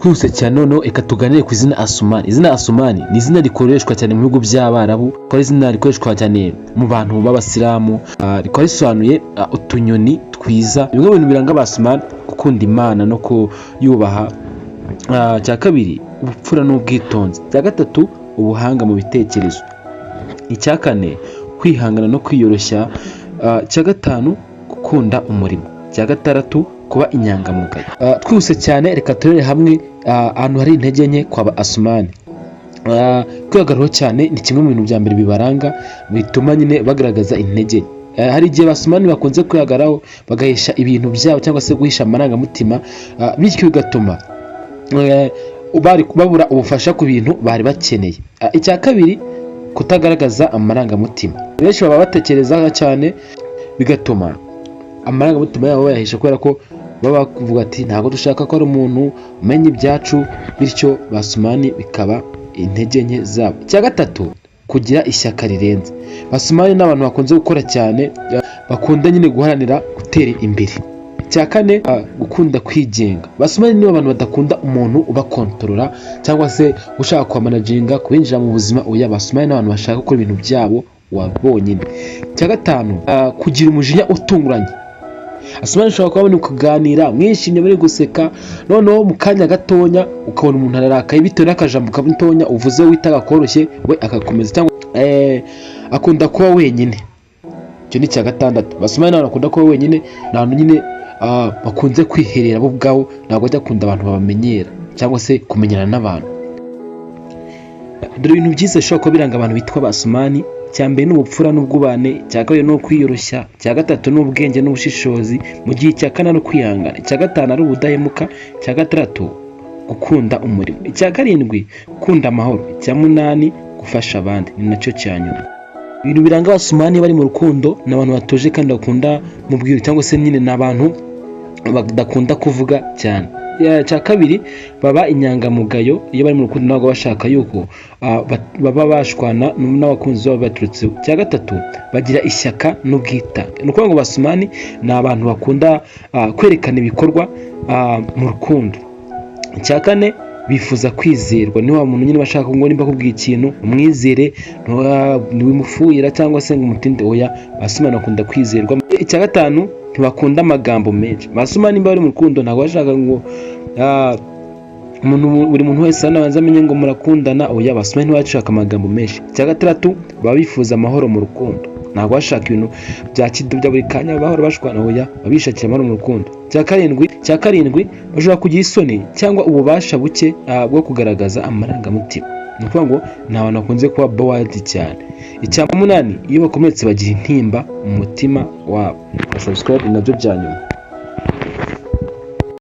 twose cyane noneho eka tuganire ku izina Asumani. Izina Asumani ni izina rikoreshwa cyane mu bihugu by'Abarabu, ko ari izina rikoreshwa cyane mu bantu b'Abasilamu, rikaba risobanuye utunyoni twiza. Bimwe mu bintu biranga Asumani: gukunda Imana no kuyubaha. Cya kabiri, ubupfura n'ubwitonzi. Cya gatatu, ubuhanga mu bitekerezo. Icya kane, kwihangana no kwiyoroshya. Cya gatanu, gukunda umurimo. Cya gatandatu, kuba inyangamugayo. Twihuse cyane reka turere hamwe ahantu hari intege nke kwa Asumani. Kwihagararaho cyane ni kimwe mu bintu bya mbere bibaranga, bituma nyine bagaragaza intege. Hari igihe Asumani bakunze kwihagararaho bagahisha ibintu byabo cyangwa se guhisha amarangamutima, bityo bigatuma babura ubufasha ku bintu bari bakeneye. Icya kabiri, kutagaragaza amarangamutima. Benshi baba batekereza cyane bigatuma amarangamutima yabo bayahisha, kubera ko baba bavuga ati ntabwo dushaka ko ari umuntu umenya ibyacu, bityo Asumani bikaba intege nke zabo. Icya gatatu, kugira ishyaka rirenze. Asumani ni abantu bakunze gukora cyane, bakunda nyine guharanira gutera imbere. Icya kane, gukunda kwigenga. Asumani ni abantu badakunda umuntu ubakontorora cyangwa se ushaka kwamanaginga kubinjira mu buzima. Asumani ni abantu bashaka gukora ibintu byabo bonyine. Icya gatanu, kugira umujinya utunguranye. Asumani ushobora kuba muri kuganira mwishimye muri guseka, noneho mu kanya gatonya ukabona umuntu ararakaye bitewe n'akajambo gatonya uvuze witaga koroshye, we akakomeza, cyangwa akunda kuba wenyine. Icyo ni icya gatandatu. Asumani nawe akunda kuba wenyine, nabantu nyine bakunze kwiherera bo ubwabo, ntabwo ajya akunda abantu babamenyera cyangwa se kumenyana n'abantu. Dore ibintu byiza bishobora kuba biranga abantu bitwa Asumani. Icya mbere ni ubupfura n'ubwubane. Icya kabiri ni ukwiyoroshya. Icya gatatu ni ubwenge n'ubushishozi, mu gihe icya kane ari ukwihangana. Icya gatanu ari ubudahemuka. Icya gatandatu, gukunda umurimo. Icya karindwi, gukunda amahoro. Icya munani, gufasha abandi, ni nacyo cya nyuma. Ibintu biranga Asumani bari mu rukundo ni abantu batuje kandi bakunda mu bwiru, cyangwa se nyine ni abantu badakunda kuvuga cyane. Icya kabiri, baba inyangamugayo. Iyo bari mu rukundo ntabwo bashaka yuko baba bashwana n'abakunzi babo baturutse. Icya gatatu, bagira ishyaka n'ubwitange. Ni ukuvuga ngo Asumani ni abantu bakunda kwerekana ibikorwa mu rukundo. Icya kane, bifuza kwizerwa. Ni wa muntu nyine bashaka ngo nimba akubwiye ikintu umwizere, ntiwimufuhira cyangwa se ngo umutinde. Asumani akunda kwizerwa. Icya gatanu, ntibakunda amagambo menshi. Asumani nimba bari mu rukundo ntabwo bashaka ngo buri muntu wese anabanza amenye ngo murakundana. Asumani ntibashaka amagambo menshi. Icya gatandatu, baba bifuza amahoro mu rukundo. Ntabwo bashaka ibintu bya kidobya buri kanya bahora bashwana. Baba bishakira amahoro mu rukundo. Icya karindwi, bashobora kugira isoni cyangwa ububasha buke bwo kugaragaza amarangamutima. Ni ukuvuga ngo ni abantu bakunze kuba bawadi cyane. Icya munani, iyo bakomeretse bagira intimba mu mutima wabo. Subscribe nabyo bya nyuma.